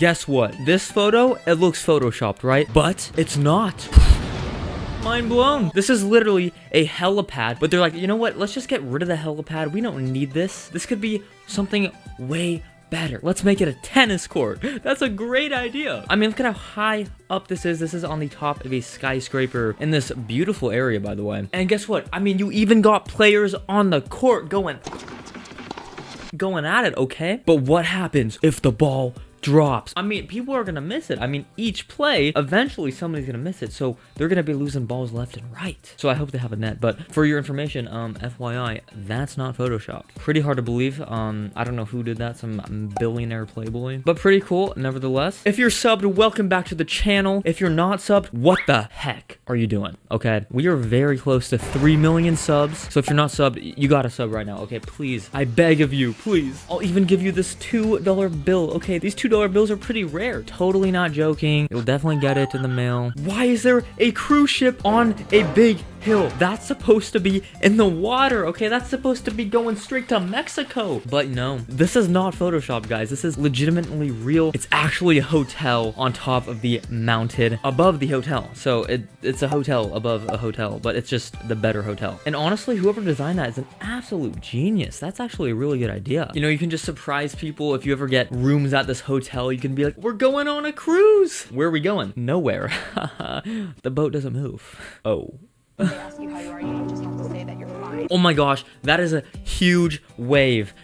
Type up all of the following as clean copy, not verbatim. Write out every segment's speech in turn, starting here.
Guess what? This photo, it looks photoshopped, right? But it's not. Mind blown. This is literally a helipad, but they're like, you know what? Let's just get rid of the helipad. We don't need this. This could be something way better. Let's make it a tennis court. That's a great idea. I mean, look at how high up this is. This is on the top of a skyscraper in this beautiful area, by the way. And guess what? I mean, you even got players on the court going at it, okay? But what happens if the ball drops? I mean, people are gonna miss it. I mean, each play, eventually somebody's gonna miss it, so they're gonna be losing balls left and right. So I hope they have a net. But for your information, FYI, that's not photoshopped. Pretty hard to believe. I don't know who did that, some billionaire playboy, but pretty cool nevertheless. If you're subbed, welcome back to the channel. If you're not subbed, what the heck are you doing? Okay, we are very close to 3 million subs, so if you're not subbed, you gotta sub right now. Okay, please, I beg of you, please. I'll even give you this $2 bill. Okay, these $2 bills are pretty rare. Totally not joking. You'll definitely get it in the mail. Why is there a cruise ship on a big hill? That's supposed to be in the water, okay? That's supposed to be going straight to Mexico. But no, this is not Photoshop, guys. This is legitimately real. It's actually a hotel on top of the mountain above the hotel. So it's a hotel above a hotel, but it's just the better hotel. And honestly, whoever designed that is an absolute genius. That's actually a really good idea. You know, you can just surprise people if you ever get rooms at this hotel. You can be like, we're going on a cruise. Where are we going? Nowhere. The boat doesn't move. Oh. They ask you how you are, you just have to say that you're fine. Oh my gosh, that is a huge wave.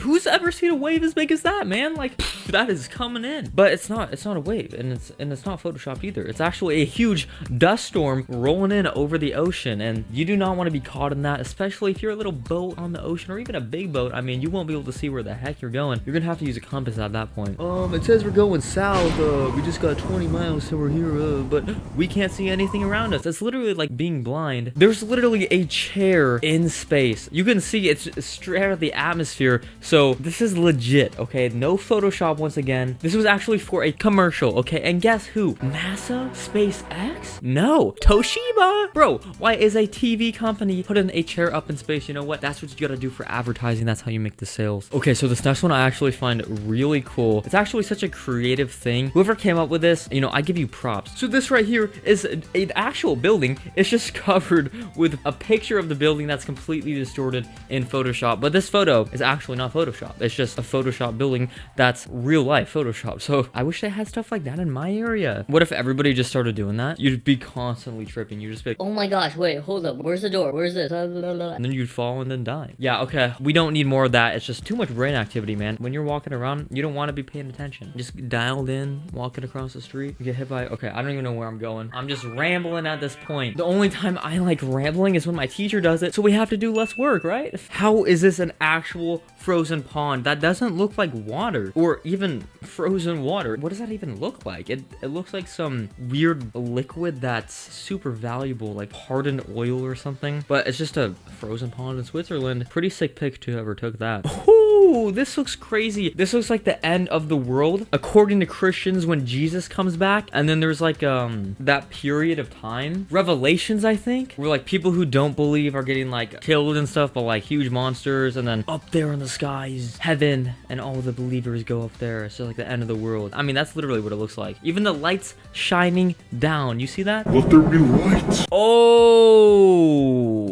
Who's ever seen a wave as big as that, man? Like, that is coming in. But it's not a wave, and it's not photoshopped either. It's actually a huge dust storm rolling in over the ocean, and you do not want to be caught in that, especially if you're a little boat on the ocean or even a big boat. I mean, you won't be able to see where the heck you're going. You're gonna have to use a compass at that point. It says we're going south. We just got 20 miles, so we're here, but we can't see anything around us. It's literally like being blind. There's literally a chair in space. You can see it's straight out of the atmosphere. So this is legit, okay? No Photoshop once again. This was actually for a commercial, okay? And guess who? NASA? SpaceX? No, Toshiba. Bro, why is a TV company putting a chair up in space? You know what? That's what you gotta do for advertising. That's how you make the sales. Okay, so this next one I actually find really cool. It's actually such a creative thing. Whoever came up with this, you know, I give you props. So this right here is an actual building. It's just covered with a picture of the building that's completely distorted in Photoshop. But this photo is actually not Photoshop. It's just a Photoshop building that's real life Photoshop. So I wish they had stuff like that in my area. What if everybody just started doing that? You'd be constantly tripping. You'd just be like, oh my gosh, wait, hold up. Where's the door? Where's this? and then you'd fall and then die. Yeah, okay. We don't need more of that. It's just too much brain activity, man. When you're walking around, you don't want to be paying attention. Just dialed in, walking across the street. You get hit by, okay, I don't even know where I'm going. I'm just rambling at this point. The only time I like rambling is when my teacher does it, so we have to do less work, right? How is this an actual frozen pond? That doesn't look like water or even frozen water. What does that even look like? It looks like some weird liquid that's super valuable, like hardened oil or something, but it's just a frozen pond in Switzerland. Pretty sick pic to whoever took that. Ooh, this looks crazy. This looks like the end of the world according to Christians when Jesus comes back, and then there's like that period of time, Revelations I think, where like people who don't believe are getting like killed and stuff, but like huge monsters, and then up there in the skies heaven and all the believers go up there. So like the end of the world. I mean, that's literally what it looks like. Even the lights shining down, you see that? Let there be light. Oh,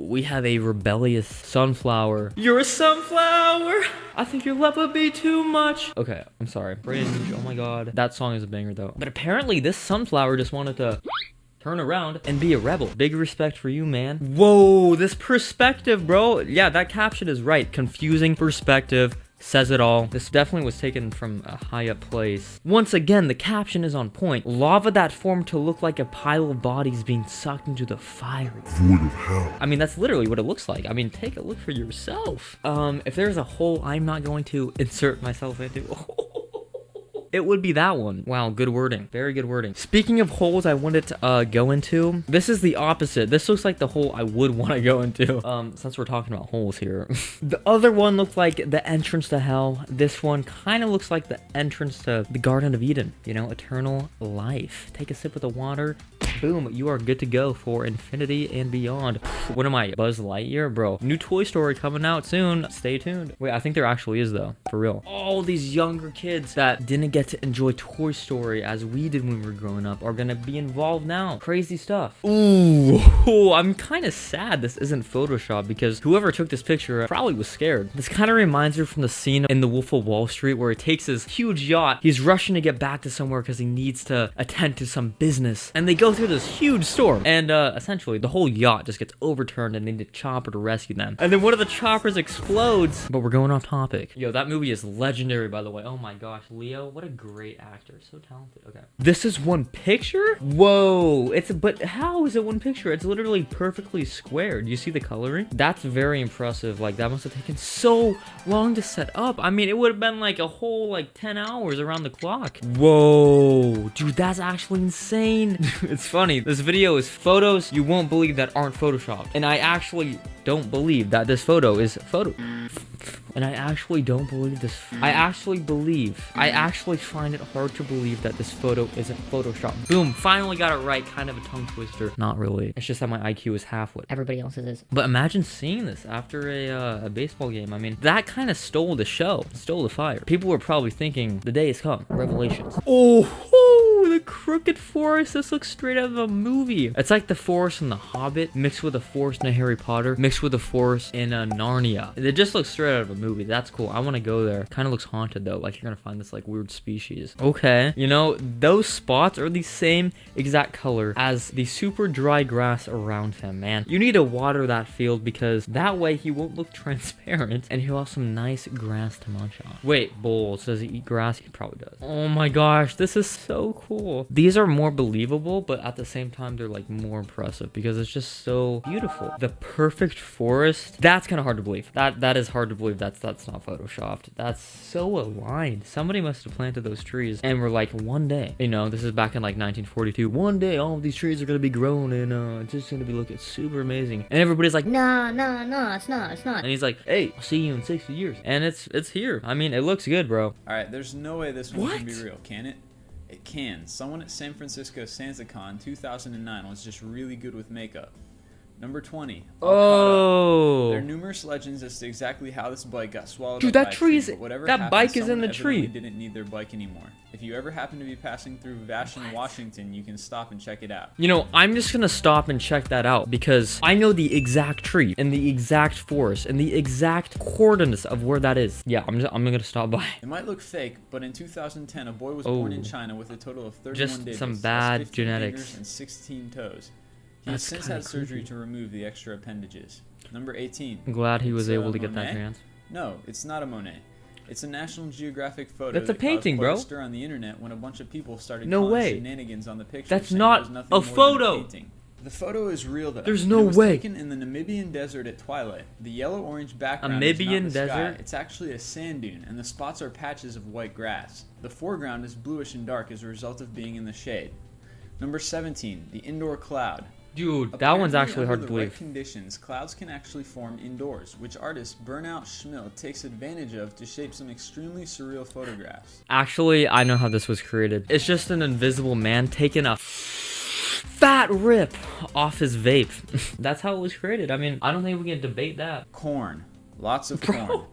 we have a rebellious sunflower. You're a sunflower. I think your love would be too much. Okay, I'm sorry. Fringe, oh my god. That song is a banger though. But apparently this sunflower just wanted to turn around and be a rebel. Big respect for you, man. Whoa, this perspective, bro. Yeah, that caption is right. Confusing perspective. Says it all. This definitely was taken from a high up place. Once again, the caption is on point. Lava that formed to look like a pile of bodies being sucked into the fire. Void of hell. I mean, that's literally what it looks like. I mean, take a look for yourself. If there's a hole I'm not going to insert myself into, it would be that one. Wow, good wording. Very good wording. Speaking of holes I wanted to go into, this is the opposite. This looks like the hole I would want to go into, since we're talking about holes here. The other one looked like the entrance to hell. This one kind of looks like the entrance to the Garden of Eden, you know, eternal life. Take a sip of the water, boom, you are good to go for infinity and beyond. What am I, Buzz Lightyear? Bro, new Toy Story coming out soon. Stay tuned. Wait, I think there actually is though, for real. All these younger kids that didn't get to enjoy Toy Story as we did when we were growing up are gonna be involved now. Crazy stuff. Ooh, I'm kind of sad this isn't Photoshop because whoever took this picture probably was scared. This kind of reminds me from the scene in The Wolf of Wall Street where he takes his huge yacht. He's rushing to get back to somewhere because he needs to attend to some business. And they go through this huge storm. And essentially, the whole yacht just gets overturned and they need a chopper to rescue them. And then one of the choppers explodes. But we're going off topic. Yo, that movie is legendary, by the way. Oh my gosh, Leo, what a great actor. So talented. Okay. This is one picture? Whoa. But how is it one picture? It's literally perfectly squared. You see the coloring? That's very impressive. Like, that must have taken so long to set up. I mean, it would have been like a whole like 10 hours around the clock. Whoa, dude, that's actually insane. It's funny. This video is photos you won't believe that aren't photoshopped. And I actually don't believe that this photo is and I actually don't believe this. I actually find it hard to believe that this photo isn't Photoshop. Boom, finally got it right. Kind of a tongue twister. Not really. It's just that my IQ is half what Everybody else's is. But imagine seeing this after a baseball game. I mean, that kind of stole the show, stole the fire. People were probably thinking, the day has come. Revelations. Oh, the crooked forest. This looks straight out of a movie. It's like the forest in The Hobbit mixed with the forest in Harry Potter mixed with the forest in Narnia. It just looks straight out of a movie. That's cool. I want to go there. Kind of looks haunted though. Like you're gonna find this like weird species. Okay. You know, those spots are the same exact color as the super dry grass around him, man. You need to water that field because that way he won't look transparent and he'll have some nice grass to munch on. Wait, Bowls, does he eat grass? He probably does. Oh my gosh, this is so cool. These are more believable, but at the same time, they're like more impressive because it's just so beautiful. The perfect forest. That's kind of hard to believe. That is hard to believe. That's not photoshopped. That's so aligned. Somebody must have planted those trees and we're like, one day, you know, this is back in like 1942. One day, all of these trees are gonna be grown and it's just gonna be looking super amazing. And everybody's like, No, it's not. and he's like, hey, I'll see you in 60 years. And it's here. I mean, it looks good, bro. Alright, there's no way this one can be real, can it? It can. Someone at San Francisco SantaCon 2009 was just really good with makeup. Number 20. Oh. There are numerous legends as to exactly how this bike got swallowed Dude, up that by a tree is- but whatever that happened, bike is in someone the tree. evidently didn't need their bike anymore. If you ever happen to be passing through Vashon, Washington, you can stop and check it out. You know, I'm just gonna stop and check that out because I know the exact tree and the exact forest and the exact coordinates of where that is. Yeah, I'm gonna stop by. It might look fake, but in 2010, a boy was born in China with a total of 31 Just digits. some That's bad 15 genetics. fingers and 16 toes. He That's has since kinda had surgery creepy. to remove the extra appendages. Number 18. I'm glad he was It's, able to get that Monet? chance. No, it's not a Monet. It's a National Geographic photo. That's a that caused painting, quite bro. a stir on the internet when a bunch of people started No calling way. shenanigans on the picture. That's saying not it was nothing a more than photo. painting. The photo is real though. There's and no it was way. taken in the Namibian desert at twilight. The yellow-orange background Namibian is not the sky. desert? It's actually a sand dune, and the spots are patches of white grass. The foreground is bluish and dark as a result of being in the shade. Number 17, the indoor cloud. Dude, that one's Apparently, actually hard under to the right believe. conditions, clouds can actually form indoors, which artist Burnout Schmidt takes advantage of to shape some extremely surreal photographs. Actually, I know how this was created. It's just an invisible man taking a fat rip off his vape. That's how it was created. I mean, I don't think we can debate that. Corn. Lots of corn.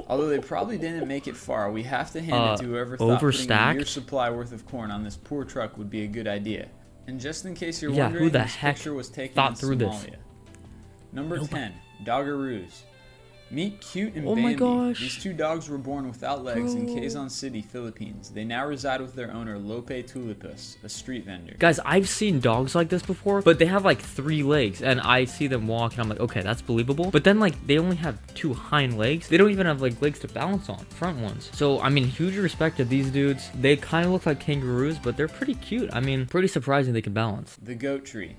Although they probably didn't make it far, we have to hand it to whoever thought putting a overstacked? year's supply worth of corn on this poor truck would be a good idea. And just in case you're Yeah, wondering, who the this heck picture was taken thought in through this? Somalia. Number 10, Doggaroos. Meet Cute and Oh my Bambi. gosh. These two dogs were born without legs in Bro. Quezon City, Philippines. They now reside with their owner, Lope Tulipus, a street vendor. Guys, I've seen dogs like this before, but they have like 3 legs, and I see them walk, and I'm like, okay, that's believable. But then, like, they only have 2 hind legs. They don't even have, like, legs to balance on, front ones. So, I mean, huge respect to these dudes. They kind of look like kangaroos, but they're pretty cute. I mean, pretty surprising they can balance. The goat tree.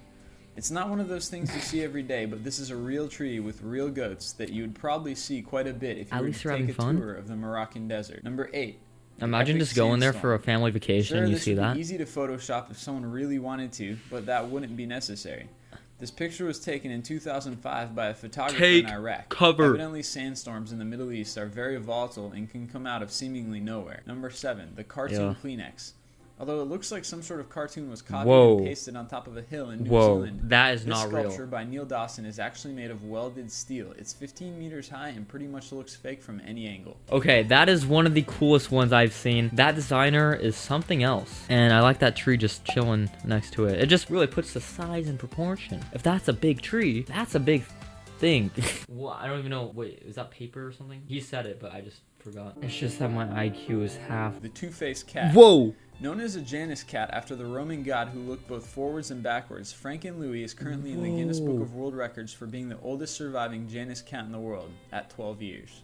It's not one of those things you see every day, but this is a real tree with real goats that you would probably see quite a bit if you At were least to they're take a having fun. tour of the Moroccan desert. Number 8. Imagine epic just going there for a sandstorm. family vacation Sure, and you this see would that. be easy to Photoshop if someone really wanted to, but that wouldn't be necessary. This picture was taken in 2005 by a photographer Take in Iraq. cover. Evidently, sandstorms in the Middle East are very volatile and can come out of seemingly nowhere. Number 7, the cartoon Kleenex. Although it looks like some sort of cartoon was copied Whoa. and pasted on top of a hill in New Whoa, Zealand. that is This not sculpture real. by Neil Dawson is actually made of welded steel. It's 15 meters high and pretty much looks fake from any angle. Okay, that is one of the coolest ones I've seen. That designer is something else. And I like that tree just chilling next to it. It just really puts the size in proportion. If that's a big tree, that's a big thing. Well, I don't even know. Wait, is that paper or something? He said it, but I just forgot. It's just that my IQ is half. The two-faced cat. Whoa! Known as a Janus cat after the Roman god who looked both forwards and backwards, Franken Louis is currently in the Guinness Book of World Records for being the oldest surviving Janus cat in the world at 12 years.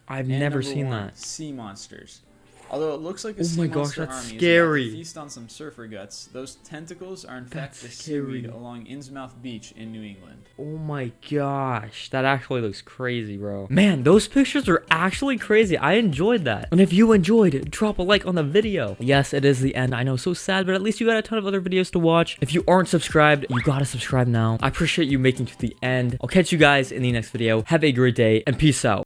I've And never number seen one, that. Sea monsters. Although it looks like a Oh sea my gosh, monster that's army scary. is about to feast on some surfer guts, those tentacles are in fact That's the scary. seaweed along Innsmouth Beach in New England. Oh my gosh, that actually looks crazy, bro. Man, those pictures are actually crazy. I enjoyed that. And if you enjoyed, drop a like on the video. Yes, it is the end. I know, so sad, but at least you got a ton of other videos to watch. If you aren't subscribed, you gotta subscribe now. I appreciate you making it to the end. I'll catch you guys in the next video. Have a great day, and peace out.